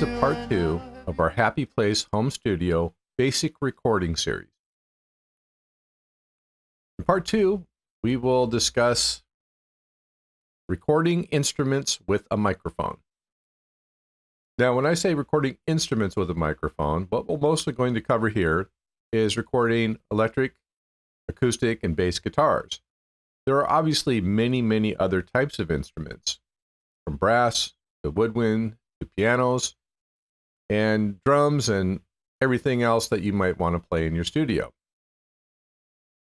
to part 2 of our Happy Place Home Studio Basic Recording Series. In part 2, we will discuss recording instruments with a microphone. Now, when I say recording instruments with a microphone, what we're mostly going to cover here is recording electric, acoustic, and bass guitars. There are obviously many other types of instruments, from brass to woodwind to pianos and drums and everything else that you might want to play in your studio.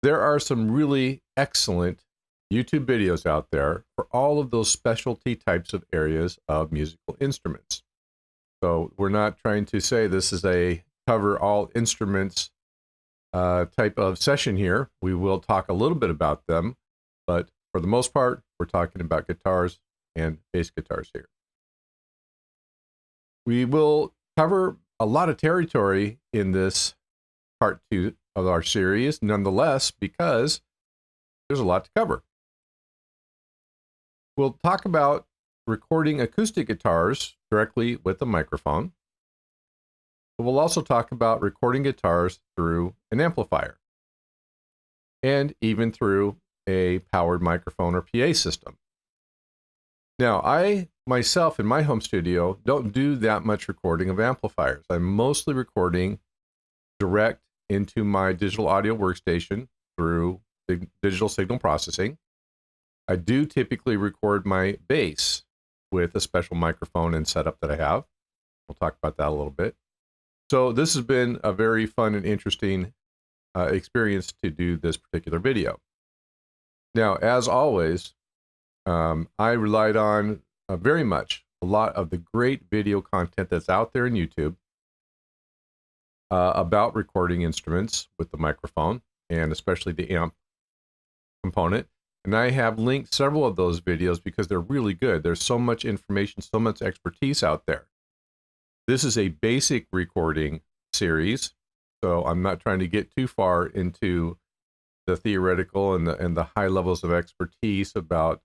There are some really excellent YouTube videos out there for all of those specialty types of areas of musical instruments. So we're not trying to say this is a cover all instruments type of session here. We will talk a little bit about them, but for the most part, we're talking about guitars and bass guitars here. We will cover a lot of territory in this part 2 of our series, nonetheless, because there's a lot to cover. We'll talk about recording acoustic guitars directly with a microphone. But we'll also talk about recording guitars through an amplifier and even through a powered microphone or PA system. Now, I myself in my home studio don't do that much recording of amplifiers. I'm mostly recording direct into my digital audio workstation through the digital signal processing. I do typically record my bass with a special microphone and setup that I have. We'll talk about that a little bit. So this has been a very fun and interesting experience to do this particular video. Now, as always, I relied on very much a lot of the great video content that's out there in YouTube about recording instruments with the microphone and especially the amp component. And I have linked several of those videos because they're really good. There's so much information, so much expertise out there. This is a basic recording series, so I'm not trying to get too far into the theoretical and the high levels of expertise about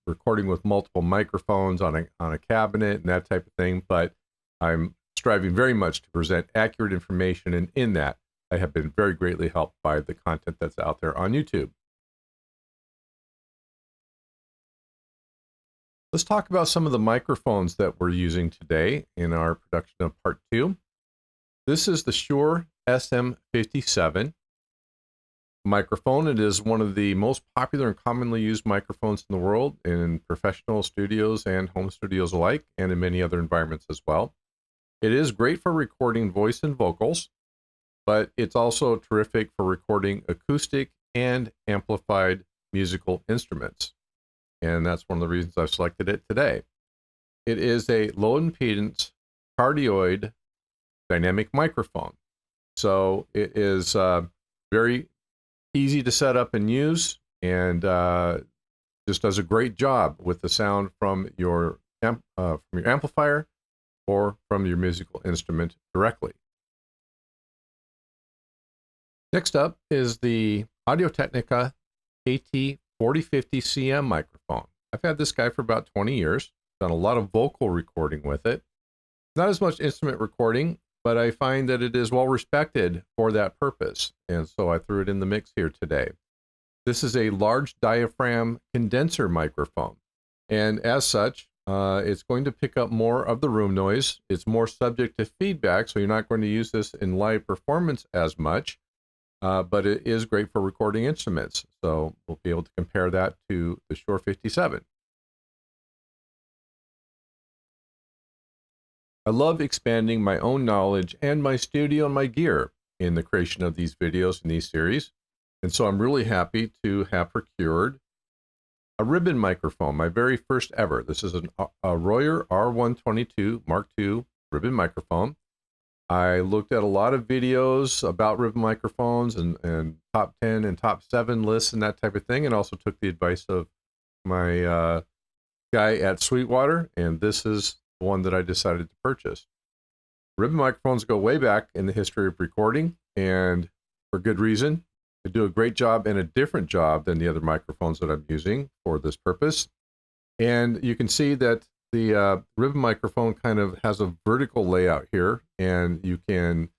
recording with multiple microphones on a cabinet and that type of thing, but I'm striving very much to present accurate information, and in that, I have been very greatly helped by the content that's out there on YouTube. Let's talk about some of the microphones that we're using today in our production of part 2. This is the Shure SM57 microphone. It is one of the most popular and commonly used microphones in the world in professional studios and home studios alike, and in many other environments as well. It is great for recording voice and vocals, but it's also terrific for recording acoustic and amplified musical instruments. And that's one of the reasons I've selected it today. It is a low impedance cardioid dynamic microphone. So it is very easy to set up and use, and just does a great job with the sound from your amplifier or from your musical instrument directly. Next up is the Audio-Technica AT4050CM microphone. I've had this guy for about 20 years, done a lot of vocal recording with it. Not as much instrument recording, but I find that it is well respected for that purpose, and so I threw it in the mix here today. This is a large diaphragm condenser microphone, and as such, it's going to pick up more of the room noise. It's more subject to feedback, so you're not going to use this in live performance as much, but it is great for recording instruments, so we'll be able to compare that to the Shure 57. I love expanding my own knowledge and my studio and my gear in the creation of these videos and these series. And so I'm really happy to have procured a ribbon microphone, my very first ever. This is a Royer R122 Mark II ribbon microphone. I looked at a lot of videos about ribbon microphones and top 10 and top 7 lists and that type of thing, and also took the advice of my guy at Sweetwater, and this is one that I decided to purchase. Ribbon microphones go way back in the history of recording, and for good reason. They do a great job and a different job than the other microphones that I'm using for this purpose. And you can see that the ribbon microphone kind of has a vertical layout here, and you can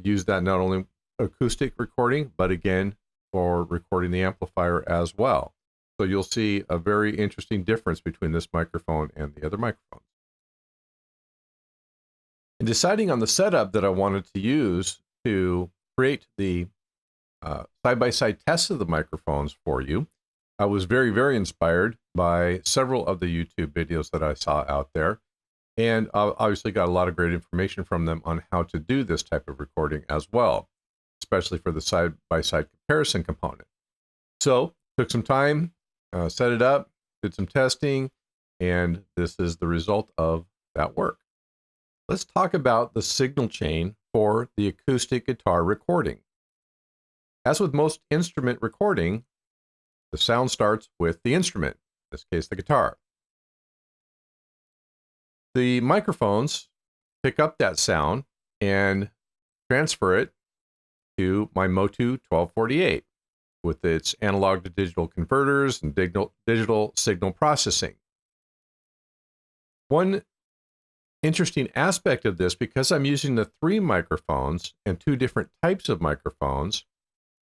use that not only acoustic recording, but again, for recording the amplifier as well. So you'll see a very interesting difference between this microphone and the other microphones. In deciding on the setup that I wanted to use to create the side-by-side tests of the microphones for you, I was very, very inspired by several of the YouTube videos that I saw out there, and obviously got a lot of great information from them on how to do this type of recording as well, especially for the side-by-side comparison component. So, took some time, set it up, did some testing, and this is the result of that work. Let's talk about the signal chain for the acoustic guitar recording. As with most instrument recording, the sound starts with the instrument, in this case the guitar. The microphones pick up that sound and transfer it to my Motu 1248 with its analog to digital converters and digital signal processing. One interesting aspect of this, because I'm using the 3 microphones and 2 different types of microphones,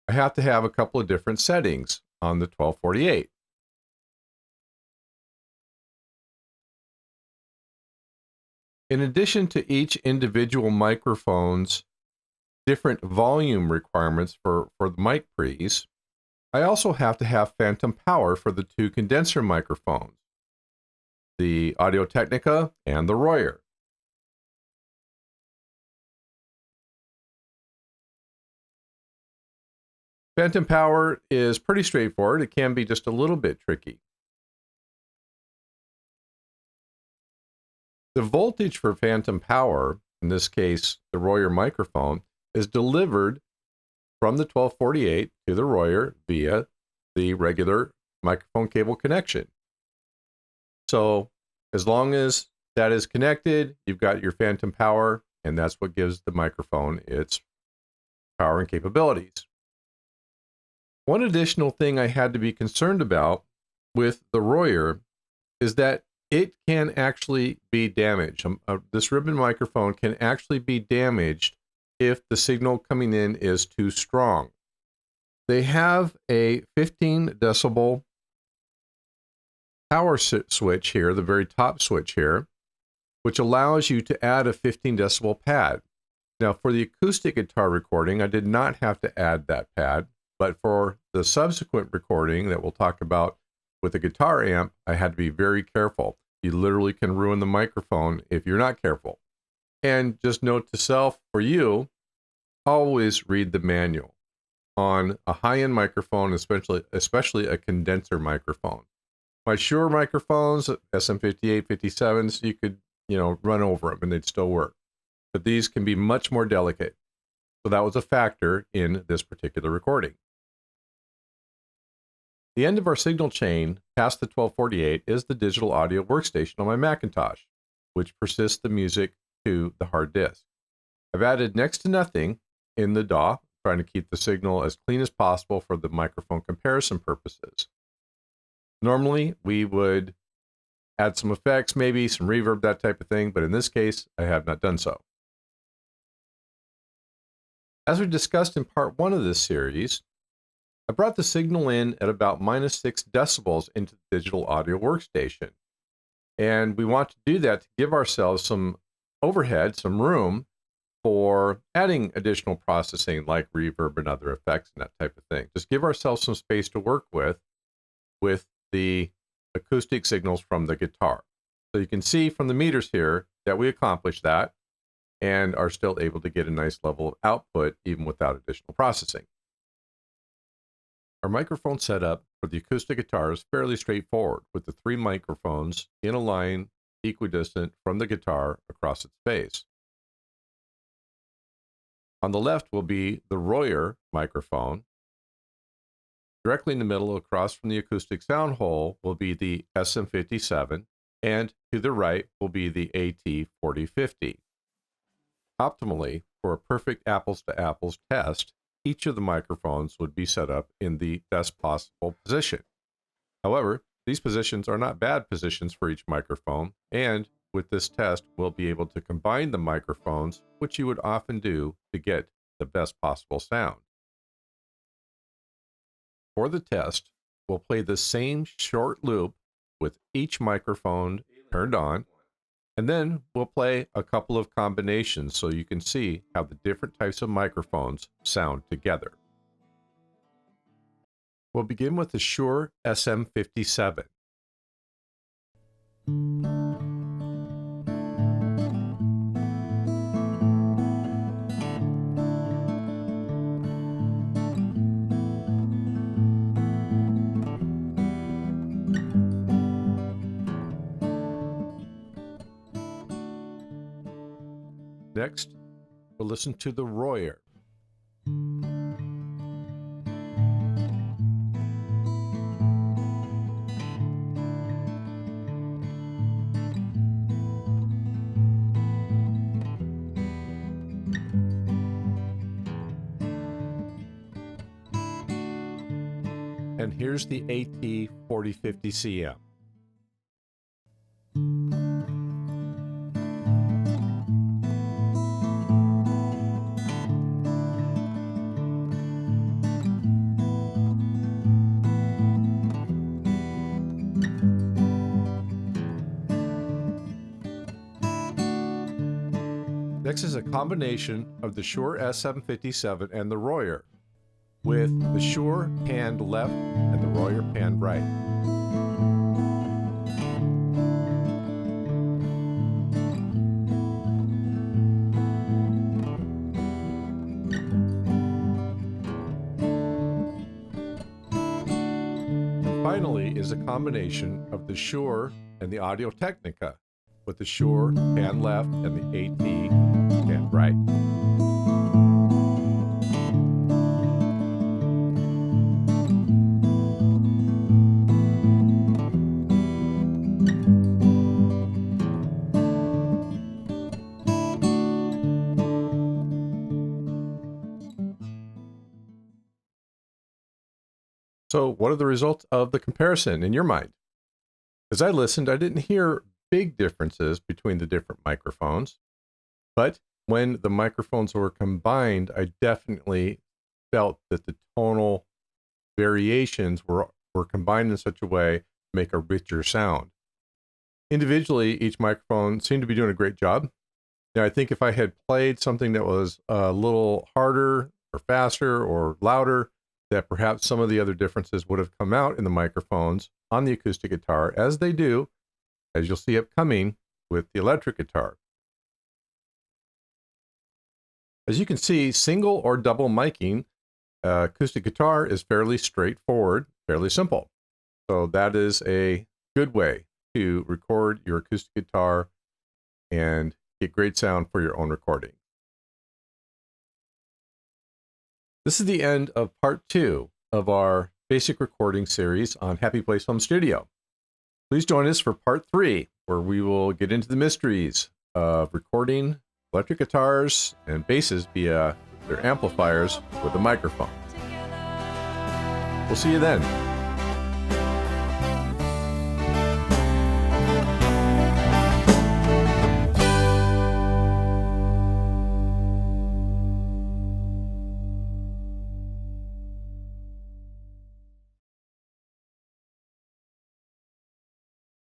I have to have a couple of different settings on the 1248. In addition to each individual microphone's different volume requirements for the mic pre's, I also have to have phantom power for the 2 condenser microphones, the Audio-Technica and the Royer. Phantom power is pretty straightforward. It can be just a little bit tricky. The voltage for phantom power, in this case the Royer microphone, is delivered from the 1248 to the Royer via the regular microphone cable connection. So as long as that is connected, you've got your phantom power, and that's what gives the microphone its power and capabilities. One additional thing I had to be concerned about with the Royer is that it can actually be damaged. This ribbon microphone can actually be damaged if the signal coming in is too strong. They have a 15 decibel power switch here, the very top switch here, which allows you to add a 15 decibel pad. Now, for the acoustic guitar recording, I did not have to add that pad, but for the subsequent recording that we'll talk about with the guitar amp, I had to be very careful. You literally can ruin the microphone if you're not careful. And just note to self, for you, always read the manual on a high-end microphone, especially a condenser microphone. My Shure microphones, SM58, 57s, you could, run over them and they'd still work. But these can be much more delicate. So that was a factor in this particular recording. The end of our signal chain past the 1248 is the digital audio workstation on my Macintosh, which persists the music to the hard disk. I've added next to nothing in the DAW, trying to keep the signal as clean as possible for the microphone comparison purposes. Normally, we would add some effects, maybe some reverb, that type of thing, but in this case, I have not done so. As we discussed in part 1 of this series, I brought the signal in at about -6 decibels into the digital audio workstation. And we want to do that to give ourselves some overhead, some room for adding additional processing like reverb and other effects and that type of thing. Just give ourselves some space to work with the acoustic signals from the guitar. So you can see from the meters here that we accomplished that and are still able to get a nice level of output even without additional processing. Our microphone setup for the acoustic guitar is fairly straightforward, with the 3 microphones in a line equidistant from the guitar across its face. On the left will be the Royer microphone. Directly in the middle, across from the acoustic sound hole, will be the SM57, and to the right will be the AT4050. Optimally, for a perfect apples-to-apples test, each of the microphones would be set up in the best possible position. However, These positions are not bad positions for each microphone, and with this test, we'll be able to combine the microphones, which you would often do to get the best possible sound. For the test, we'll play the same short loop with each microphone turned on, and then we'll play a couple of combinations so you can see how the different types of microphones sound together. We'll begin with the Shure SM57. Next, we'll listen to the Royer. And here's the AT4050CM. Next is a combination of the Shure SM57 and the Royer, with the Shure panned left and the Royer panned right. And finally is a combination of the Shure and the Audio-Technica, with the Shure panned left and the AT panned right. So what are the results of the comparison in your mind? As I listened, I didn't hear big differences between the different microphones, but when the microphones were combined, I definitely felt that the tonal variations were combined in such a way to make a richer sound. Individually, each microphone seemed to be doing a great job. Now, I think if I had played something that was a little harder or faster or louder, that perhaps some of the other differences would have come out in the microphones on the acoustic guitar, as they do, as you'll see upcoming with the electric guitar. As you can see, single or double miking acoustic guitar is fairly straightforward, fairly simple. So that is a good way to record your acoustic guitar and get great sound for your own recording. This is the end of part 2 of our basic recording series on Happy Place Home Studio. Please join us for part 3, where we will get into the mysteries of recording electric guitars and basses via their amplifiers with a microphone. We'll see you then.